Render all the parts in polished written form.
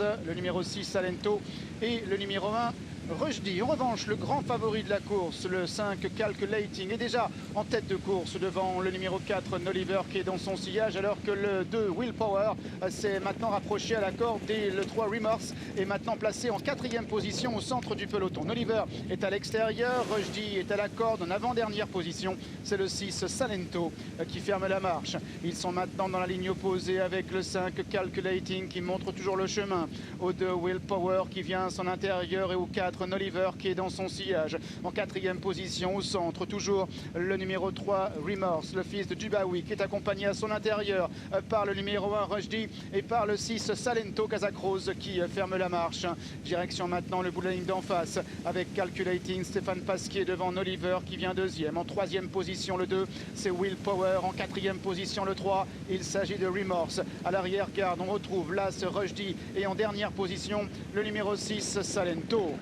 Le numéro 6 Salento et le numéro 1 Rushdie. En revanche, le grand favori de la course, le 5 Calculating, est déjà en tête de course devant le numéro 4 Noliver qui est dans son sillage, alors que le 2 Willpower s'est maintenant rapproché à la corde et le 3 Remorse est maintenant placé en 4e position au centre du peloton. Noliver est à l'extérieur, Rushdie est à la corde en avant-dernière position. C'est le 6 Salento qui ferme la marche. Ils sont maintenant dans la ligne opposée avec le 5 Calculating qui montre toujours le chemin, au 2 Willpower qui vient à son intérieur et au 4 Noliver qui est dans son sillage. En 4e position au centre, toujours le numéro 3 Remorse, le fils de Dubaoui, qui est accompagné à son intérieur par le numéro 1 Rushdie et par le 6 Salento Casacrose qui ferme la marche. Direction maintenant le bout de la ligne d'en face avec Calculating, Stéphane Pasquier devant Noliver qui vient 2e. En 3e position le 2, c'est Willpower. En 4e position le 3, il s'agit de Remorse. À l'arrière-garde, on retrouve l'As Rushdie et en dernière position le numéro 6 Salento.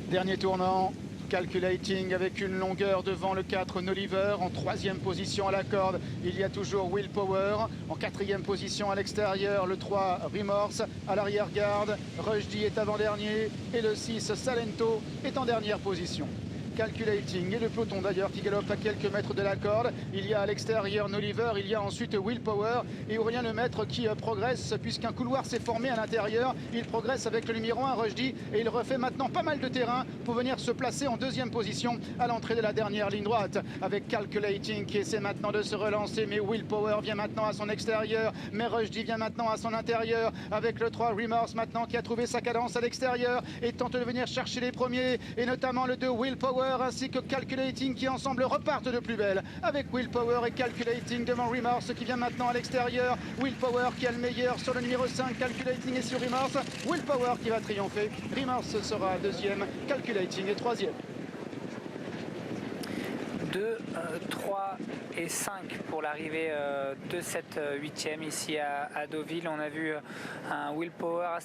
Dernier tournant, Calculating avec une longueur devant le 4 Noliver. En 3e position à la corde, il y a toujours Willpower. En 4e position à l'extérieur, le 3 Remorse. À l'arrière-garde, Rushdie est avant-dernier et le 6 Salento est en dernière position. Calculating et le peloton d'ailleurs qui galope à quelques mètres de la corde. Il y a à l'extérieur Noliver, il y a ensuite Willpower et Aurélien Lemaître qui progresse puisqu'un couloir s'est formé à l'intérieur. Il progresse avec le numéro 1 Rushdie et il refait maintenant pas mal de terrain pour venir se placer en 2e position à l'entrée de la dernière ligne droite avec Calculating qui essaie maintenant de se relancer, mais Willpower vient maintenant à son extérieur, mais Rushdie vient maintenant à son intérieur avec le 3 Remorse maintenant qui a trouvé sa cadence à l'extérieur et tente de venir chercher les premiers et notamment le 2 Willpower ainsi que Calculating qui ensemble repartent de plus belle avec Willpower et Calculating devant Remorse qui vient maintenant à l'extérieur. Willpower qui a le meilleur sur le numéro 5, Calculating et sur Remorse. Willpower qui va triompher. Remorse sera 2e, Calculating est 3e. 2, 3 et 5 pour l'arrivée de cette 8e ici à Deauville. On a vu un Willpower